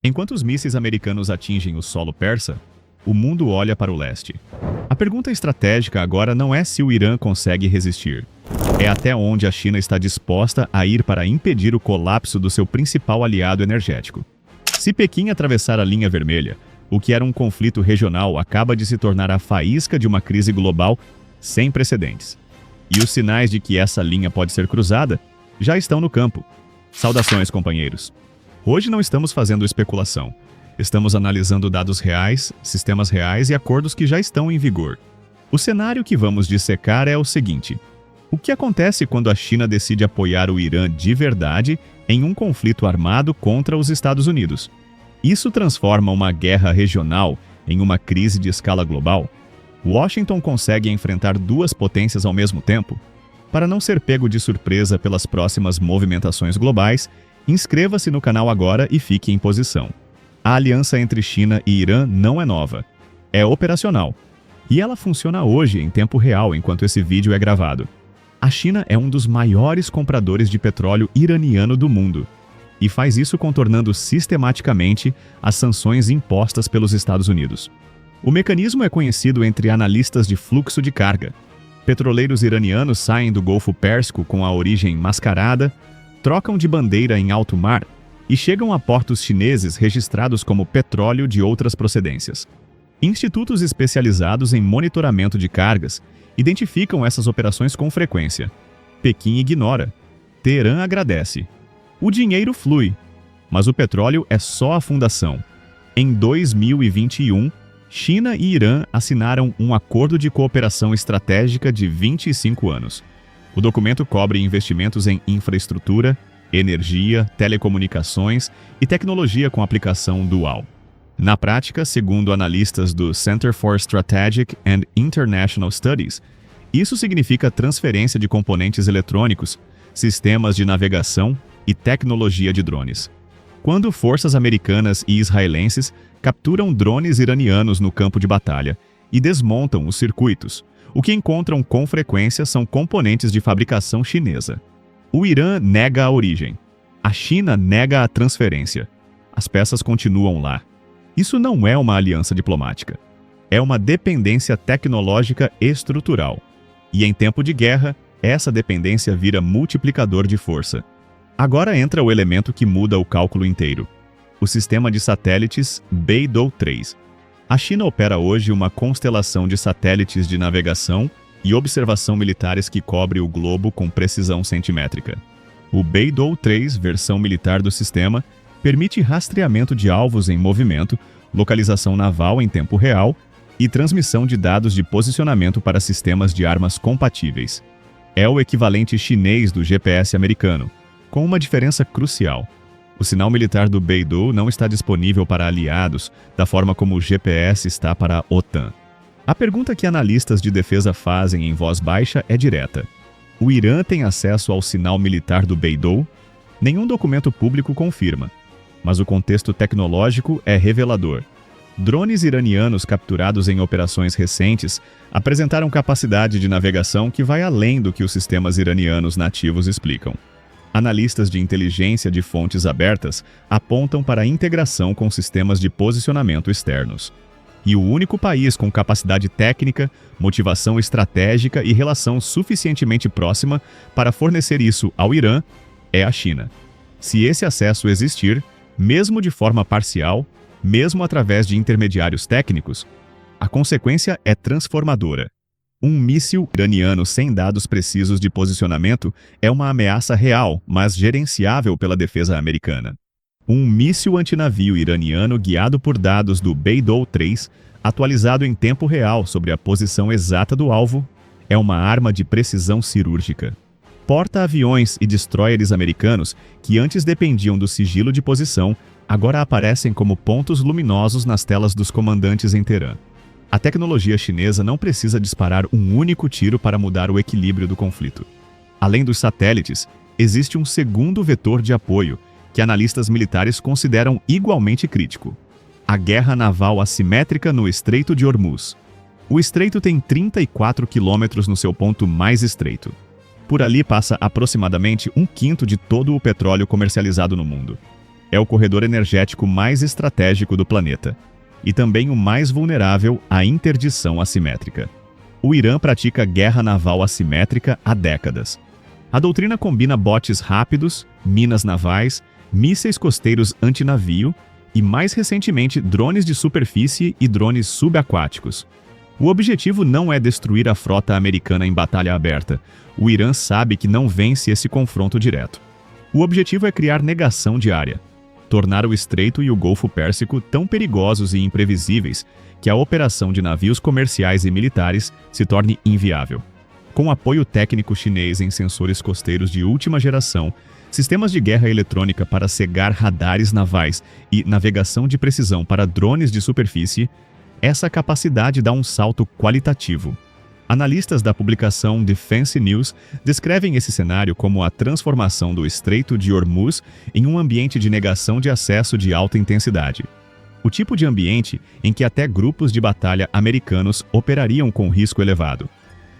Enquanto os mísseis americanos atingem o solo persa, o mundo olha para o leste. A pergunta estratégica agora não é se o Irã consegue resistir. É até onde a China está disposta a ir para impedir o colapso do seu principal aliado energético. Se Pequim atravessar a linha vermelha, o que era um conflito regional acaba de se tornar a faísca de uma crise global sem precedentes. E os sinais de que essa linha pode ser cruzada já estão no campo. Saudações, companheiros! Hoje não estamos fazendo especulação. Estamos analisando dados reais, sistemas reais e acordos que já estão em vigor. O cenário que vamos dissecar é o seguinte: o que acontece quando a China decide apoiar o Irã de verdade em um conflito armado contra os Estados Unidos? Isso transforma uma guerra regional em uma crise de escala global? Washington consegue enfrentar duas potências ao mesmo tempo? Para não ser pego de surpresa pelas próximas movimentações globais, inscreva-se no canal agora e fique em posição. A aliança entre China e Irã não é nova. É operacional. E ela funciona hoje em tempo real enquanto esse vídeo é gravado. A China é um dos maiores compradores de petróleo iraniano do mundo e faz isso contornando sistematicamente as sanções impostas pelos Estados Unidos. O mecanismo é conhecido entre analistas de fluxo de carga. Petroleiros iranianos saem do Golfo Pérsico com a origem mascarada, trocam de bandeira em alto mar e chegam a portos chineses registrados como petróleo de outras procedências. Institutos especializados em monitoramento de cargas identificam essas operações com frequência. Pequim ignora. Teherã agradece. O dinheiro flui, mas o petróleo é só a fundação. Em 2021, China e Irã assinaram um acordo de cooperação estratégica de 25 anos. O documento cobre investimentos em infraestrutura, energia, telecomunicações e tecnologia com aplicação dual. Na prática, segundo analistas do Center for Strategic and International Studies, isso significa transferência de componentes eletrônicos, sistemas de navegação e tecnologia de drones. Quando forças americanas e israelenses capturam drones iranianos no campo de batalha e desmontam os circuitos, o que encontram com frequência são componentes de fabricação chinesa. O Irã nega a origem. A China nega a transferência. As peças continuam lá. Isso não é uma aliança diplomática. É uma dependência tecnológica estrutural. E em tempo de guerra, essa dependência vira multiplicador de força. Agora entra o elemento que muda o cálculo inteiro: o sistema de satélites Beidou-3. A China opera hoje uma constelação de satélites de navegação e observação militares que cobre o globo com precisão centimétrica. O Beidou-3, versão militar do sistema, permite rastreamento de alvos em movimento, localização naval em tempo real e transmissão de dados de posicionamento para sistemas de armas compatíveis. É o equivalente chinês do GPS americano, com uma diferença crucial. O sinal militar do Beidou não está disponível para aliados, da forma como o GPS está para a OTAN. A pergunta que analistas de defesa fazem em voz baixa é direta: o Irã tem acesso ao sinal militar do Beidou? Nenhum documento público confirma, mas o contexto tecnológico é revelador. Drones iranianos capturados em operações recentes apresentaram capacidade de navegação que vai além do que os sistemas iranianos nativos explicam. Analistas de inteligência de fontes abertas apontam para a integração com sistemas de posicionamento externos. E o único país com capacidade técnica, motivação estratégica e relação suficientemente próxima para fornecer isso ao Irã é a China. Se esse acesso existir, mesmo de forma parcial, mesmo através de intermediários técnicos, a consequência é transformadora. Um míssil iraniano sem dados precisos de posicionamento é uma ameaça real, mas gerenciável pela defesa americana. Um míssil antinavio iraniano guiado por dados do Beidou-3, atualizado em tempo real sobre a posição exata do alvo, é uma arma de precisão cirúrgica. Porta-aviões e destroyers americanos, que antes dependiam do sigilo de posição, agora aparecem como pontos luminosos nas telas dos comandantes em Teherã. A tecnologia chinesa não precisa disparar um único tiro para mudar o equilíbrio do conflito. Além dos satélites, existe um segundo vetor de apoio, que analistas militares consideram igualmente crítico: a guerra naval assimétrica no Estreito de Hormuz. O estreito tem 34 quilômetros no seu ponto mais estreito. Por ali passa aproximadamente 1/5 de todo o petróleo comercializado no mundo. É o corredor energético mais estratégico do planeta e também o mais vulnerável à interdição assimétrica. O Irã pratica guerra naval assimétrica há décadas. A doutrina combina botes rápidos, minas navais, mísseis costeiros antinavio e, mais recentemente, drones de superfície e drones subaquáticos. O objetivo não é destruir a frota americana em batalha aberta. O Irã sabe que não vence esse confronto direto. O objetivo é criar negação de área, tornar o Estreito e o Golfo Pérsico tão perigosos e imprevisíveis que a operação de navios comerciais e militares se torne inviável. Com apoio técnico chinês em sensores costeiros de última geração, sistemas de guerra eletrônica para cegar radares navais e navegação de precisão para drones de superfície, essa capacidade dá um salto qualitativo. Analistas da publicação Defense News descrevem esse cenário como a transformação do Estreito de Hormuz em um ambiente de negação de acesso de alta intensidade. O tipo de ambiente em que até grupos de batalha americanos operariam com risco elevado.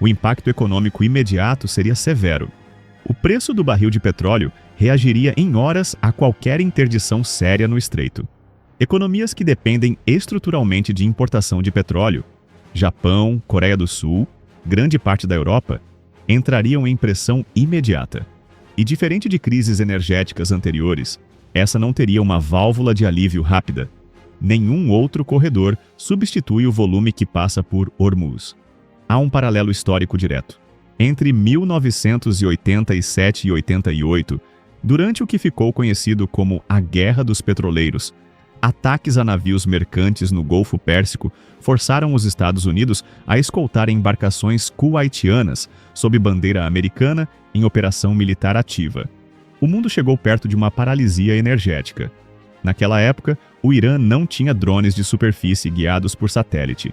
O impacto econômico imediato seria severo. O preço do barril de petróleo reagiria em horas a qualquer interdição séria no Estreito. Economias que dependem estruturalmente de importação de petróleo, Japão, Coreia do Sul, grande parte da Europa, entrariam em pressão imediata. E diferente de crises energéticas anteriores, essa não teria uma válvula de alívio rápida. Nenhum outro corredor substitui o volume que passa por Hormuz. Há um paralelo histórico direto. Entre 1987 e 88, durante o que ficou conhecido como a Guerra dos Petroleiros, ataques a navios mercantes no Golfo Pérsico forçaram os Estados Unidos a escoltar embarcações kuwaitianas sob bandeira americana em operação militar ativa. O mundo chegou perto de uma paralisia energética. Naquela época, o Irã não tinha drones de superfície guiados por satélite.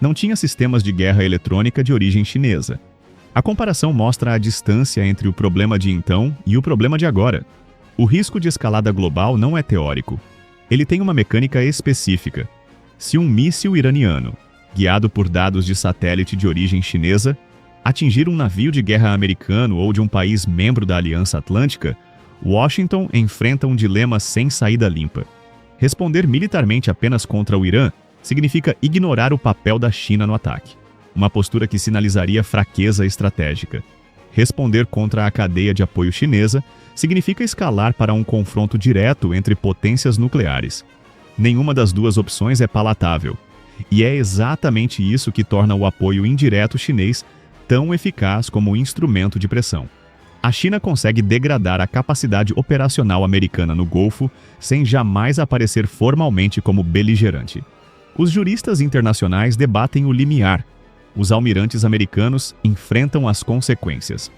Não tinha sistemas de guerra eletrônica de origem chinesa. A comparação mostra a distância entre o problema de então e o problema de agora. O risco de escalada global não é teórico. Ele tem uma mecânica específica. Se um míssil iraniano, guiado por dados de satélite de origem chinesa, atingir um navio de guerra americano ou de um país membro da Aliança Atlântica, Washington enfrenta um dilema sem saída limpa. Responder militarmente apenas contra o Irã significa ignorar o papel da China no ataque, uma postura que sinalizaria fraqueza estratégica. Responder contra a cadeia de apoio chinesa significa escalar para um confronto direto entre potências nucleares. Nenhuma das duas opções é palatável, e é exatamente isso que torna o apoio indireto chinês tão eficaz como instrumento de pressão. A China consegue degradar a capacidade operacional americana no Golfo sem jamais aparecer formalmente como beligerante. Os juristas internacionais debatem o limiar. Os almirantes americanos enfrentam as consequências.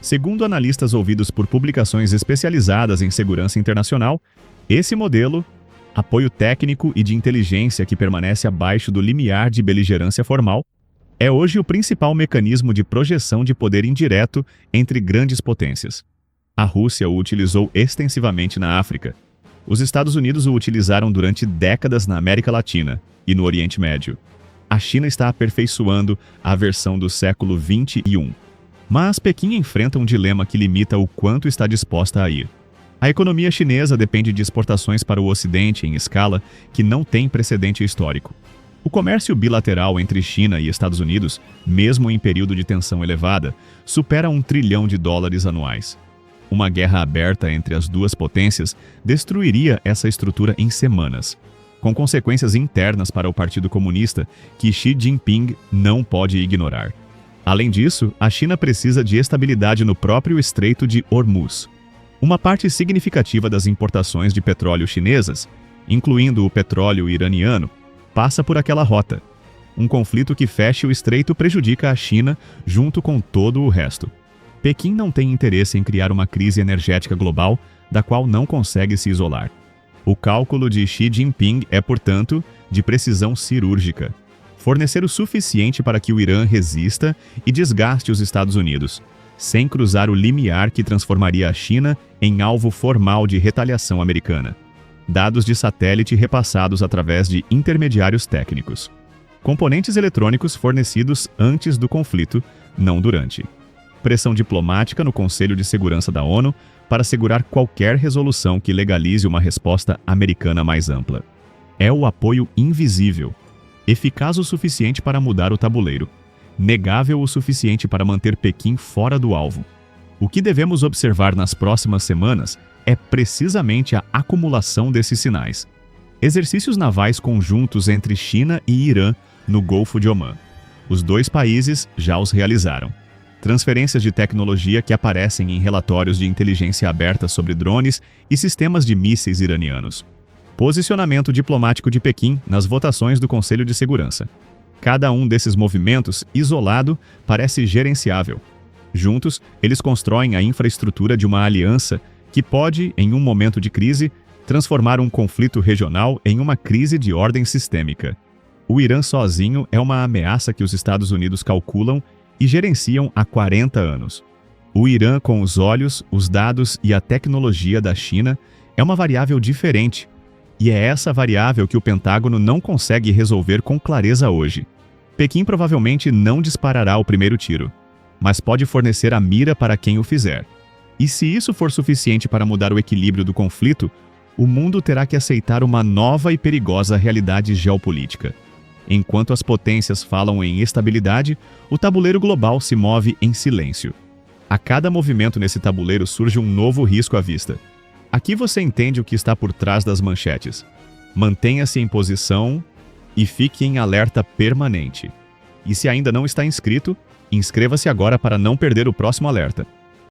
Segundo analistas ouvidos por publicações especializadas em segurança internacional, esse modelo, apoio técnico e de inteligência que permanece abaixo do limiar de beligerância formal, é hoje o principal mecanismo de projeção de poder indireto entre grandes potências. A Rússia o utilizou extensivamente na África. Os Estados Unidos o utilizaram durante décadas na América Latina e no Oriente Médio. A China está aperfeiçoando a versão do século XXI. Mas Pequim enfrenta um dilema que limita o quanto está disposta a ir. A economia chinesa depende de exportações para o Ocidente em escala que não tem precedente histórico. O comércio bilateral entre China e Estados Unidos, mesmo em período de tensão elevada, supera $1 trilhão anuais. Uma guerra aberta entre as duas potências destruiria essa estrutura em semanas, com consequências internas para o Partido Comunista que Xi Jinping não pode ignorar. Além disso, a China precisa de estabilidade no próprio Estreito de Hormuz. Uma parte significativa das importações de petróleo chinesas, incluindo o petróleo iraniano, passa por aquela rota. Um conflito que feche o estreito prejudica a China junto com todo o resto. Pequim não tem interesse em criar uma crise energética global da qual não consegue se isolar. O cálculo de Xi Jinping é, portanto, de precisão cirúrgica. Fornecer o suficiente para que o Irã resista e desgaste os Estados Unidos, sem cruzar o limiar que transformaria a China em alvo formal de retaliação americana. Dados de satélite repassados através de intermediários técnicos. Componentes eletrônicos fornecidos antes do conflito, não durante. Pressão diplomática no Conselho de Segurança da ONU para segurar qualquer resolução que legalize uma resposta americana mais ampla. É o apoio invisível, eficaz o suficiente para mudar o tabuleiro, negável o suficiente para manter Pequim fora do alvo. O que devemos observar nas próximas semanas é precisamente a acumulação desses sinais. Exercícios navais conjuntos entre China e Irã no Golfo de Omã. Os dois países já os realizaram. Transferências de tecnologia que aparecem em relatórios de inteligência aberta sobre drones e sistemas de mísseis iranianos. Posicionamento diplomático de Pequim nas votações do Conselho de Segurança. Cada um desses movimentos, isolado, parece gerenciável. Juntos, eles constroem a infraestrutura de uma aliança que pode, em um momento de crise, transformar um conflito regional em uma crise de ordem sistêmica. O Irã sozinho é uma ameaça que os Estados Unidos calculam e gerenciam há 40 anos. O Irã, com os olhos, os dados e a tecnologia da China, é uma variável diferente. E é essa variável que o Pentágono não consegue resolver com clareza hoje. Pequim provavelmente não disparará o primeiro tiro, mas pode fornecer a mira para quem o fizer. E se isso for suficiente para mudar o equilíbrio do conflito, o mundo terá que aceitar uma nova e perigosa realidade geopolítica. Enquanto as potências falam em estabilidade, o tabuleiro global se move em silêncio. A cada movimento nesse tabuleiro surge um novo risco à vista. Aqui você entende o que está por trás das manchetes. Mantenha-se em posição e fique em alerta permanente. E se ainda não está inscrito, inscreva-se agora para não perder o próximo alerta.